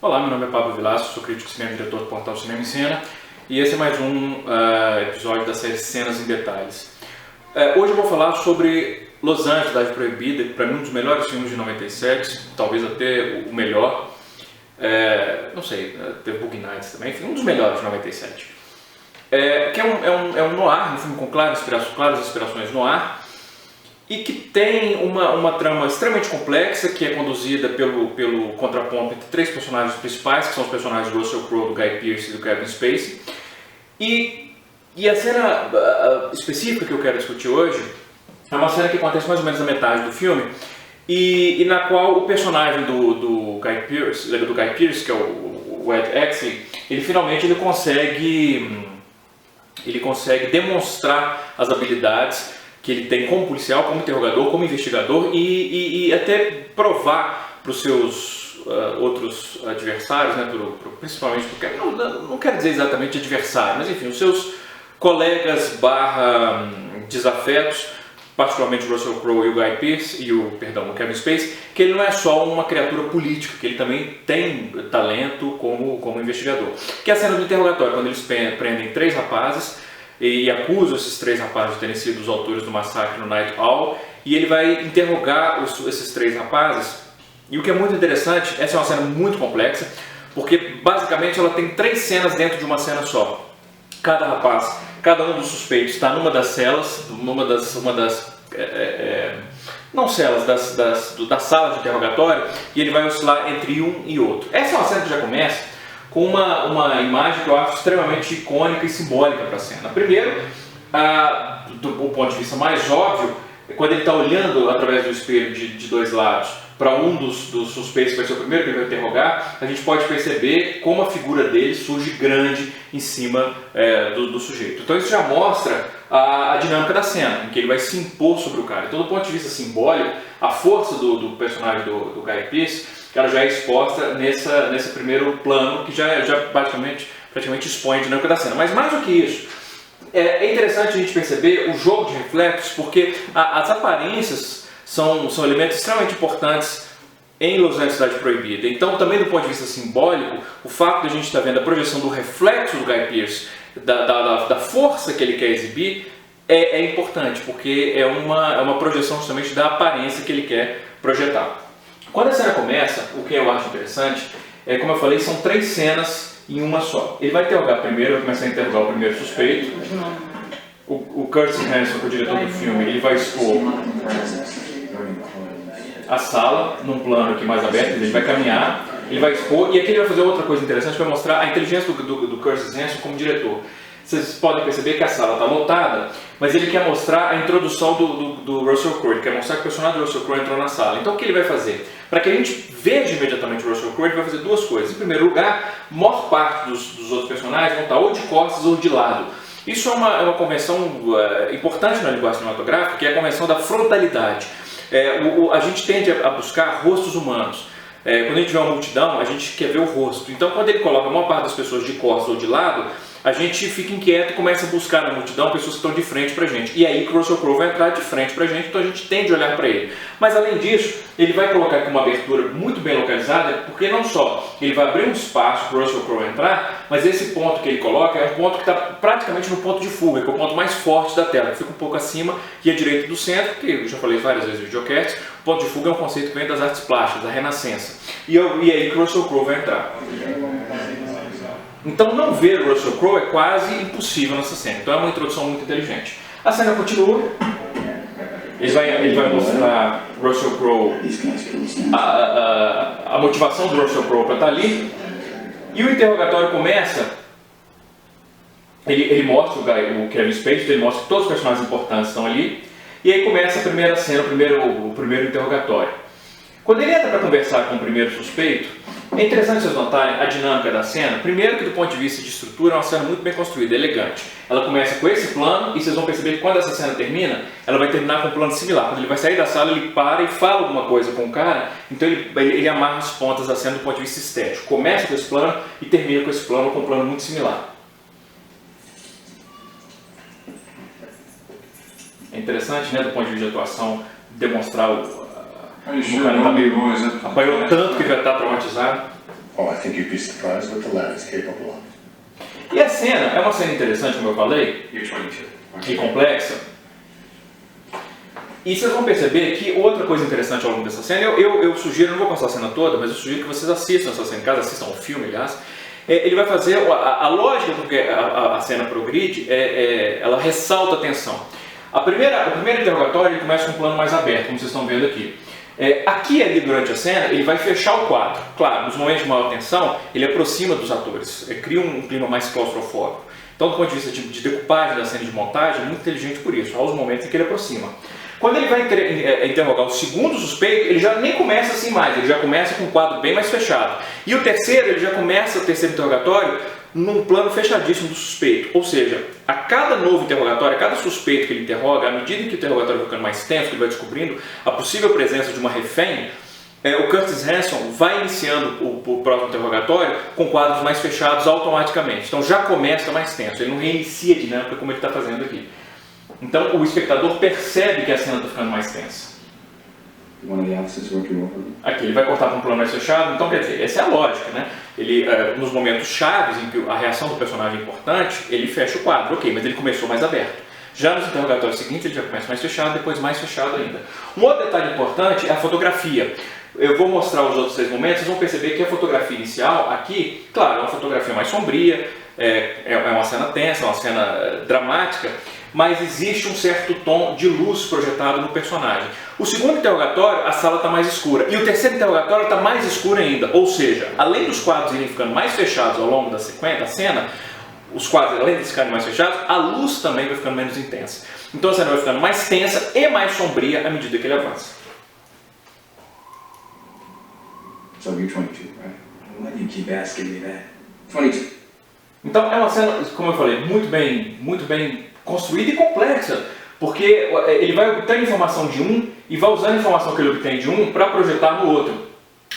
Olá, meu nome é Pablo Vilaço, sou crítico de cinema e diretor do portal Cinema em Cena, e esse é mais um episódio da série Cenas em Detalhes. Hoje eu vou falar sobre Los Angeles, Cidade Proibida, que para mim é um dos melhores filmes de 97, talvez até o melhor. Não sei, teve Boogie Nights também, enfim, um dos melhores de 97. Que é um noir, um filme com claras inspirações noir, e que tem uma trama extremamente complexa, que é conduzida pelo contraponto entre três personagens principais, que são os personagens do Russell Crowe, do Guy Pearce e do Kevin Spacey. E a cena específica que eu quero discutir hoje é uma cena que acontece mais ou menos na metade do filme, e na qual o personagem do Guy Pearce, que é o Ed Exley, ele finalmente consegue demonstrar as habilidades que ele tem como policial, como interrogador, como investigador e até provar para os seus outros adversários, né, principalmente porque não quero dizer exatamente adversário, mas enfim, os seus colegas desafetos, particularmente o Russell Crowe e o Guy Pearce o Kevin Spacey, que ele não é só uma criatura política, que ele também tem talento como investigador. Que é a cena do interrogatório, quando eles prendem três rapazes e acusam esses três rapazes de terem sido os autores do massacre no Night Owl, e ele vai interrogar esses três rapazes. E o que é muito interessante, essa é uma cena muito complexa, porque basicamente ela tem três cenas dentro de uma cena só. Cada um dos suspeitos está numa das celas, da sala de interrogatório, e ele vai oscilar entre um e outro. Essa é uma cena que já começa com uma imagem que eu acho extremamente icônica e simbólica para a cena. Primeiro, do ponto de vista mais óbvio, quando ele está olhando através do espelho de dois lados para um dos suspeitos, que vai ser o primeiro que ele vai interrogar, a gente pode perceber como a figura dele surge grande em cima do sujeito. Então isso já mostra a dinâmica da cena, em que ele vai se impor sobre o cara. Então, do ponto de vista simbólico, a força do personagem do Guy Pearce, ela já é exposta nesse primeiro plano, que já praticamente expõe a dinâmica da cena. Mas mais do que isso, é interessante a gente perceber o jogo de reflexos, porque as aparências são elementos extremamente importantes em Los Angeles, Cidade Proibida. Então, também do ponto de vista simbólico, o fato de a gente estar vendo a projeção do reflexo do Guy Pearce, da força que ele quer exibir, é importante, porque é uma projeção justamente da aparência que ele quer projetar. Quando a cena começa, o que eu acho interessante, como eu falei, são três cenas em uma só. Ele vai interrogar primeiro, vai começar a interrogar o primeiro suspeito. O Curtis Hanson, que é o diretor do filme, ele vai expor a sala, num plano aqui mais aberto, ele vai caminhar, ele vai expor, e aqui ele vai fazer outra coisa interessante, vai mostrar a inteligência do Curtis Hanson como diretor. Vocês podem perceber que a sala está lotada, mas ele quer mostrar a introdução do Russell Crowe, ele quer mostrar que o personagem do Russell Crowe entrou na sala. Então o que ele vai fazer? Para que a gente veja imediatamente o Russell Crowe, ele vai fazer duas coisas. Em primeiro lugar, a maior parte dos outros personagens vão estar ou de costas ou de lado. Isso é uma convenção importante na linguagem cinematográfica, que é a convenção da frontalidade. A gente tende a buscar rostos humanos. Quando a gente vê uma multidão, a gente quer ver o rosto. Então quando ele coloca a maior parte das pessoas de costas ou de lado, a gente fica inquieto e começa a buscar na multidão pessoas que estão de frente pra gente. E aí que o Russell Crowe vai entrar de frente pra gente, então a gente tende a olhar para ele. Mas além disso, ele vai colocar aqui uma abertura muito bem localizada, porque não só ele vai abrir um espaço para o Russell Crowe entrar, mas esse ponto que ele coloca é um ponto que está praticamente no ponto de fuga, que é o ponto mais forte da tela, que fica um pouco acima e à direita do centro, que eu já falei várias vezes no videocast. O ponto de fuga é um conceito que vem das artes plásticas, da Renascença. E aí que o Russell Crowe vai entrar. Então não ver o Russell Crowe é quase impossível nessa cena, então é uma introdução muito inteligente. A cena continua, ele vai mostrar Russell Crowe, a motivação do Russell Crowe para estar ali, e o interrogatório começa, ele mostra o Kevin Spacey, ele mostra que todos os personagens importantes estão ali, e aí começa a primeira cena, o primeiro interrogatório. Quando ele entra para conversar com o primeiro suspeito, é interessante vocês notarem a dinâmica da cena. Primeiro que do ponto de vista de estrutura é uma cena muito bem construída, elegante. Ela começa com esse plano e vocês vão perceber que quando essa cena termina, ela vai terminar com um plano similar. Quando ele vai sair da sala, ele para e fala alguma coisa com o cara, então ele amarra as pontas da cena do ponto de vista estético. Começa com esse plano e termina com esse plano, com um plano muito similar. É interessante, né, do ponto de vista de atuação, demonstrar o cara tá meio apanhou tanto que já está traumatizado. Oh, I think you'd be surprised what the lad is capable of. E a cena é uma cena interessante, como eu falei, You're 22. e complexa. E vocês vão perceber que outra coisa interessante ao longo dessa cena, eu sugiro, não vou passar a cena toda, mas eu sugiro que vocês assistam essa cena em casa, assistam o filme, aliás. Ele vai fazer, a lógica com que a cena progride, ela ressalta a tensão. O primeiro interrogatório ele começa com um plano mais aberto, como vocês estão vendo aqui. Aqui e ali durante a cena, ele vai fechar o quadro. Claro, nos momentos de maior tensão, ele aproxima dos atores, cria um clima mais claustrofóbico. Então, do ponto de vista de decupagem da cena de montagem, é muito inteligente por isso, há os momentos em que ele aproxima. Quando ele vai interrogar o segundo suspeito, ele já nem começa assim mais, ele já começa com um quadro bem mais fechado. E o terceiro, ele já começa o terceiro interrogatório num plano fechadíssimo do suspeito. Ou seja, a cada novo interrogatório, a cada suspeito que ele interroga, à medida que o interrogatório vai ficando mais tenso, que ele vai descobrindo a possível presença de uma refém, o Curtis Hanson vai iniciando o próximo interrogatório com quadros mais fechados automaticamente. Então já começa mais tenso, ele não reinicia a dinâmica como ele está fazendo aqui. Então o espectador percebe que a cena está ficando mais tensa. Aqui ele vai cortar para um plano mais fechado, então quer dizer, essa é a lógica, né? Ele, nos momentos chaves em que a reação do personagem é importante, ele fecha o quadro, ok, mas ele começou mais aberto. Já nos interrogatórios seguintes ele já começa mais fechado, depois mais fechado ainda. Um outro detalhe importante é a fotografia. Eu vou mostrar os outros 3 momentos, vocês vão perceber que a fotografia inicial aqui, claro, é uma fotografia mais sombria, é uma cena tensa, é uma cena dramática, mas existe um certo tom de luz projetado no personagem. O segundo interrogatório, a sala está mais escura, e o terceiro interrogatório está mais escuro ainda, ou seja, além dos quadros irem ficando mais fechados ao longo da sequência, da cena, os quadros, além de ficarem mais fechados, a luz também vai ficando menos intensa. Então a cena vai ficando mais tensa e mais sombria à medida que ele avança. So you're 22, right? Why do you keep asking me that? 22. Então é uma cena, como eu falei, muito bem construída e complexa, porque ele vai obter informação de um e vai usar a informação que ele obtém de um para projetar no outro.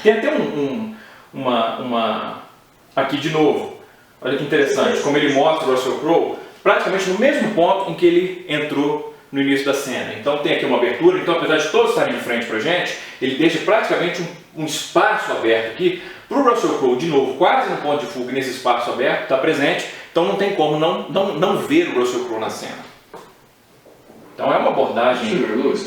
Tem até aqui de novo, olha que interessante, como ele mostra o Russell Crowe, praticamente no mesmo ponto em que ele entrou no início da cena. Então tem aqui uma abertura, então apesar de todos estarem de frente para a gente, ele deixa praticamente um espaço aberto aqui para o Russell Crowe, de novo, quase no ponto de fuga, nesse espaço aberto, está presente, então não tem como não ver o Russell Crowe na cena. Então é uma abordagem muito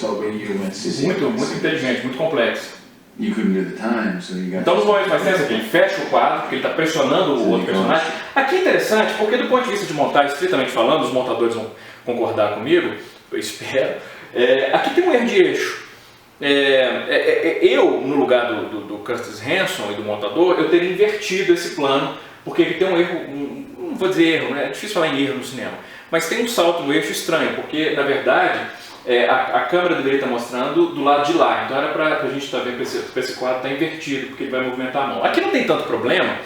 inteligente, muito complexa. Então nos momentos mais tensos aqui, ele fecha o quadro, porque ele está pressionando o outro personagem. Aqui é interessante, porque do ponto de vista de montagem, estritamente falando, os montadores vão concordar comigo, eu espero, aqui tem um erro de eixo. Eu, no lugar do Curtis Hanson e do montador, eu teria invertido esse plano, porque ele tem um erro, não vou dizer erro, né? É difícil falar em erro no cinema, mas tem um salto no eixo estranho, porque na verdade a câmera deveria estar mostrando do lado de lá, então era para a gente estar vendo que esse quadro está invertido, porque ele vai movimentar a mão. Aqui não tem tanto problema,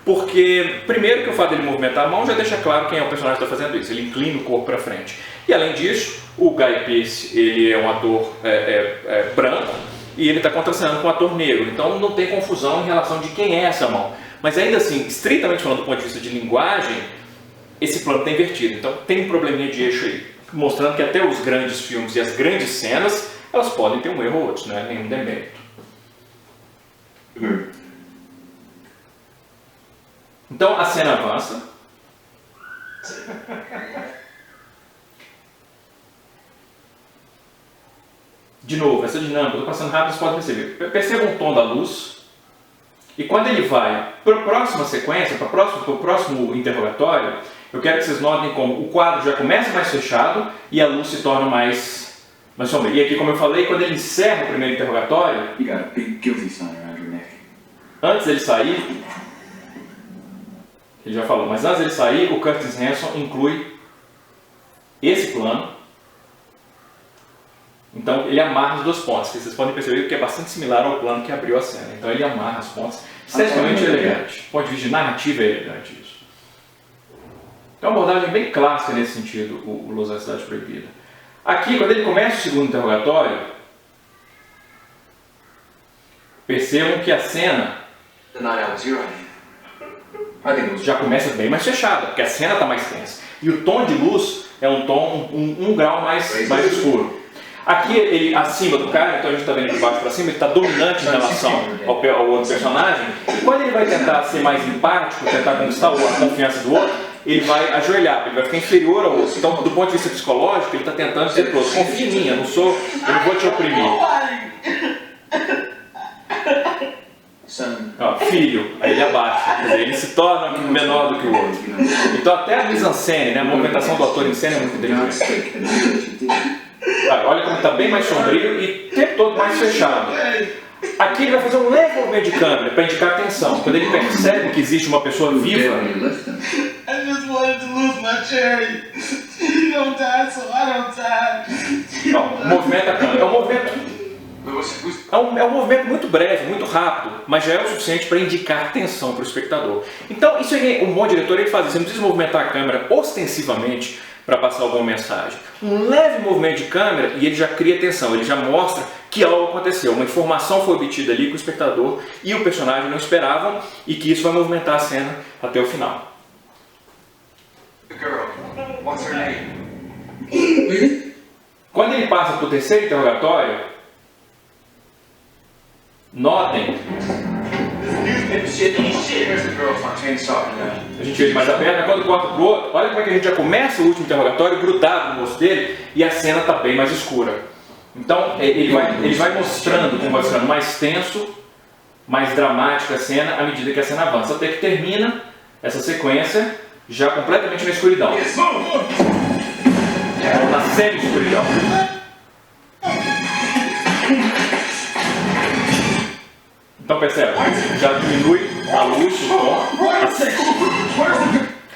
porque primeiro que o fato dele movimentar a mão já deixa claro quem é o personagem que está fazendo isso, ele inclina o corpo para frente. E além disso, o Guy Pearce, ele é um ator branco e ele está contracenando com um ator negro, então não tem confusão em relação de quem é essa mão. Mas ainda assim, estritamente falando do ponto de vista de linguagem, esse plano está invertido, então tem um probleminha de eixo aí, mostrando que até os grandes filmes e as grandes cenas, elas podem ter um erro ou outro, não é nenhum demérito. Então a cena avança. De novo, essa dinâmica, eu estou passando rápido, vocês podem perceber. Percebam o tom da luz. E quando ele vai para a próxima sequência, para o próximo interrogatório, eu quero que vocês notem como o quadro já começa mais fechado e a luz se torna mais sombria. E aqui, como eu falei, quando ele encerra o primeiro interrogatório, antes dele sair, ele já falou, mas antes dele sair, o Curtis Hanson inclui esse plano. Então ele amarra os 2 pontos, que vocês podem perceber que é bastante similar ao plano que abriu a cena. Então ele amarra as pontas, esteticamente elegante, do ponto de vista de narrativa é elegante isso. Então é uma abordagem bem clássica nesse sentido, o Los Angeles Cidade Proibida. Aqui, quando ele começa o segundo interrogatório, percebam que a cena já começa bem mais fechada, porque a cena está mais tensa. E o tom de luz é um tom um grau mais escuro. Aqui ele acima do cara, então a gente está vendo de baixo para cima, ele está dominante em relação ao outro personagem. E quando ele vai tentar ser mais empático, tentar conquistar a confiança do outro, ele vai ajoelhar, ele vai ficar inferior ao outro. Então, do ponto de vista psicológico, ele está tentando dizer para o outro: confia em mim, eu não vou te oprimir. Ó, filho, aí ele abaixa, quer dizer, ele se torna menor do que o outro. Então até a mise-en-scène, né, a movimentação do ator em cena é muito inteligente. Olha como está bem mais sombrio e o tempo todo mais fechado. Aqui ele vai fazer um leve movimento de câmera para indicar atenção. Quando ele percebe que existe uma pessoa viva, movimenta a câmera. É um movimento muito breve, muito rápido, mas já é o suficiente para indicar atenção para o espectador. Então, isso aí, um bom diretor ele faz isso, você não precisa movimentar a câmera ostensivamente para passar alguma mensagem. Um leve movimento de câmera e ele já cria atenção, ele já mostra que algo aconteceu, uma informação foi obtida ali que o espectador e o personagem não esperavam e que isso vai movimentar a cena até o final. Quando ele passa para o terceiro interrogatório, notem, a gente vê ele mais aberto, mas quando corta para o outro, olha como é que a gente já começa o último interrogatório grudado no rosto dele e a cena está bem mais escura. Então ele vai mostrando como vai ficando mais tenso, mais dramática a cena à medida que a cena avança, até que termina essa sequência já completamente na escuridão. Na semi-escuridão. Então percebe, já diminui a luz, o tom,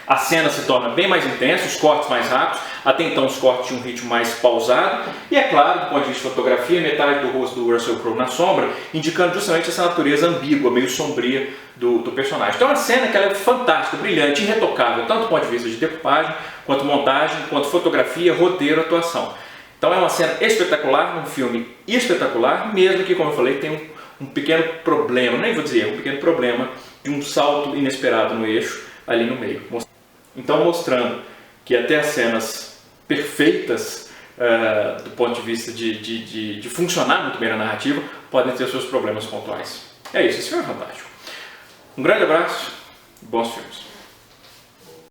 a cena se torna bem mais intensa, os cortes mais rápidos, até então os cortes tinham um ritmo mais pausado, e é claro, do ponto de vista de fotografia, metade do rosto do Russell Crowe na sombra, indicando justamente essa natureza ambígua, meio sombria do personagem. Então é uma cena que ela é fantástica, brilhante, irretocável, tanto do ponto de vista de decupagem, quanto montagem, quanto fotografia, roteiro, atuação. Então é uma cena espetacular, num filme espetacular, mesmo que, como eu falei, tem um pequeno problema, nem vou dizer, um pequeno problema de um salto inesperado no eixo ali no meio. Então mostrando que até as cenas perfeitas do ponto de vista de funcionar muito bem na narrativa podem ter seus problemas pontuais. É isso, esse filme é fantástico. Um grande abraço e bons filmes.